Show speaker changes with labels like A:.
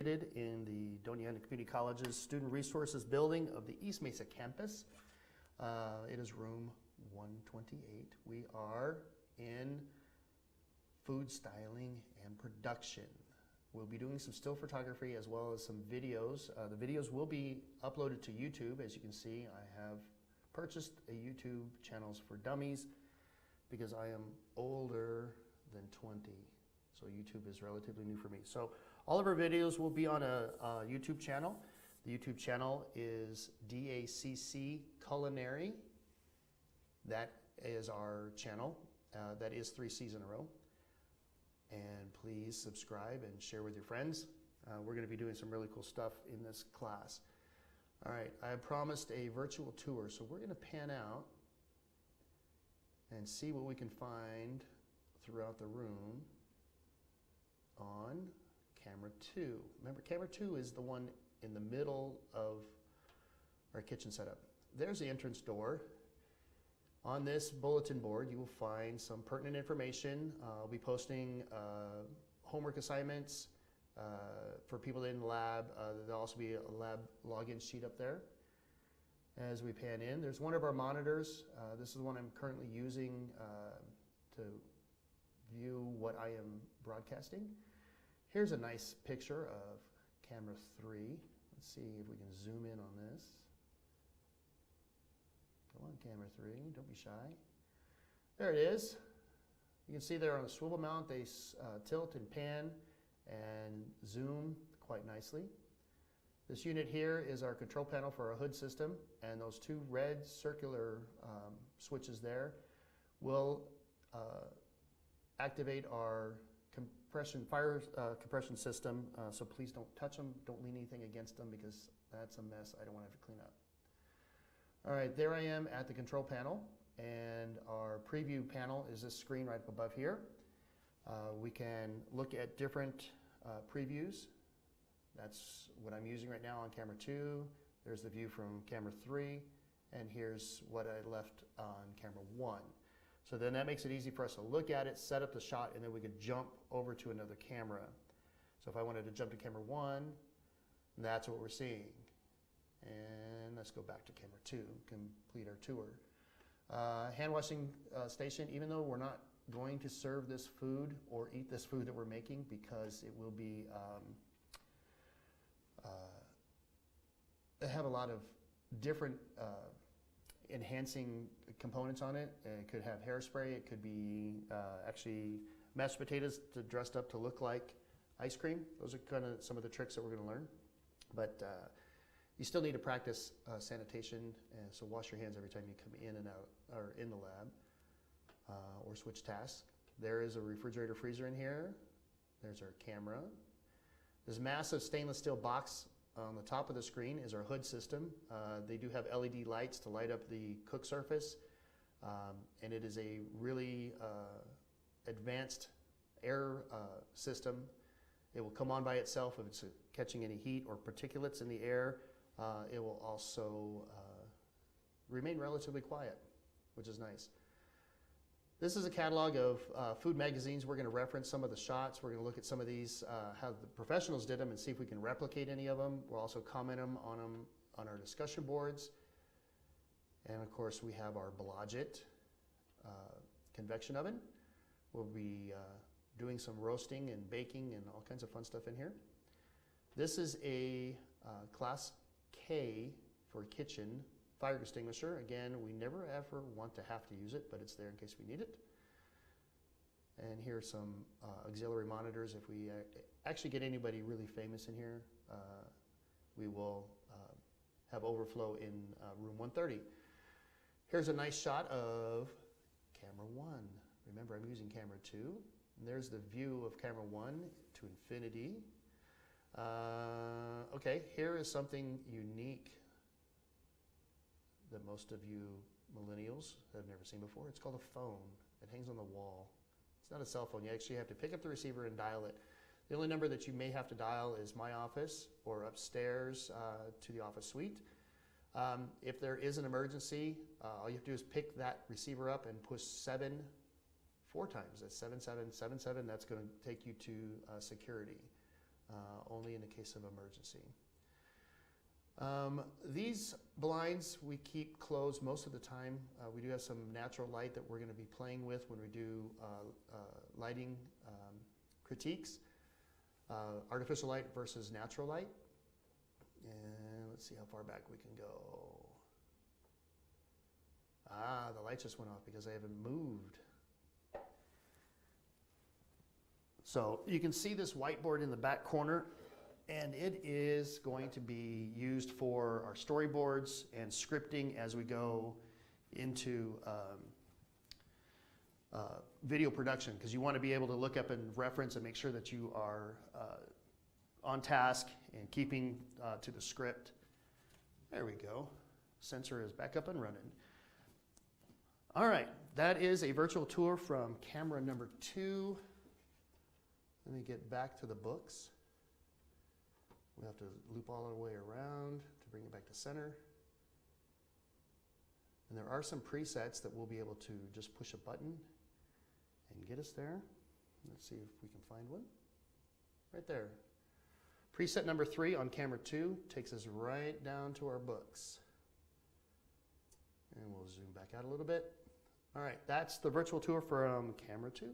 A: located in the Doña Ana Community College's Student Resources Building of the East Mesa campus. It is room 128. We are in food styling and production. We'll be doing some still photography as well as some videos. The videos will be uploaded to YouTube. As you can see, I have purchased a YouTube channels for dummies because I am older than 20. So YouTube is relatively new for me. So all of our videos will be on a YouTube channel. The YouTube channel is DACC Culinary. That is our channel. That is 3 C's in a row. And please subscribe and share with your friends. We're going to be doing some really cool stuff in this class. All right, I promised a virtual tour, so we're going to pan out and see what we can find throughout the room on camera 2. Remember, camera 2 is the one in the middle of our kitchen setup. There's the entrance door. On this bulletin board, you will find some pertinent information. I'll be posting homework assignments for people in the lab. There'll also be a lab login sheet up there. As we pan in, there's one of our monitors. This is the one I'm currently using to view what I am broadcasting. Here's a nice picture of camera 3. Let's see if we can zoom in on this. Come on, camera 3, don't be shy. There it is. You can see there on the swivel mount, they tilt and pan and zoom quite nicely. This unit here is our control panel for our hood system, and those 2 red circular switches there will activate our fire compression system, so please don't touch them, don't lean anything against them because that's a mess I don't want to have to clean up. All right, there I am at the control panel, and our preview panel is this screen right up above here. We can look at different previews. That's what I'm using right now on camera 2. There's the view from camera 3, and here's what I left on camera 1. So then that makes it easy for us to look at it, set up the shot, and then we could jump over to another camera. So if I wanted to jump to camera 1, that's what we're seeing. And let's go back to camera 2, complete our tour. Hand washing station, even though we're not going to serve this food or eat this food that we're making because it will be, they have a lot of different enhancing components on it. It could have hairspray, it could be actually mashed potatoes dressed up to look like ice cream. Those are kind of some of the tricks that we're going to learn. But you still need to practice sanitation, so wash your hands every time you come in and out, or in the lab, or switch tasks. There is a refrigerator freezer in here. There's our camera. This massive stainless steel box on the top of the screen is our hood system. They do have LED lights to light up the cook surface, and it is a really advanced air system. It will come on by itself if it's catching any heat or particulates in the air. It will also remain relatively quiet, which is nice. This is a catalog of food magazines. We're going to reference some of the shots. We're going to look at some of these, how the professionals did them, and see if we can replicate any of them. We'll also comment them on our discussion boards. And of course, we have our Blodgett convection oven. We'll be doing some roasting and baking and all kinds of fun stuff in here. This is a Class K for kitchen fire extinguisher. Again, we never ever want to have to use it, but it's there in case we need it. And here are some auxiliary monitors. If we actually get anybody really famous in here, we will have overflow in room 130. Here's a nice shot of camera 1. Remember, I'm using camera 2. And there's the view of camera 1 to infinity. Okay, here is something unique that most of you millennials have never seen before. It's called a phone. It hangs on the wall. It's not a cell phone. You actually have to pick up the receiver and dial it. The only number that you may have to dial is my office or upstairs to the office suite. If there is an emergency, all you have to do is pick that receiver up and push 7 4 times. That's 7777. That's going to take you to security. only in the case of emergency. These blinds we keep closed most of the time. We do have some natural light that we're going to be playing with when we do lighting critiques. Artificial light versus natural light. And let's see how far back we can go. Ah, the light just went off because I haven't moved. So you can see this whiteboard in the back corner, and it is going to be used for our storyboards and scripting as we go into video production, because you want to be able to look up and reference and make sure that you are on task and keeping to the script. There we go. Sensor is back up and running. All right, that is a virtual tour from camera number 2. Let me get back to the books. We have to loop all the way around to bring it back to center. And there are some presets that we'll be able to just push a button and get us there. Let's see if we can find one. Right there. Preset number 3 on camera 2 takes us right down to our books. And we'll zoom back out a little bit. All right, that's the virtual tour from camera 2.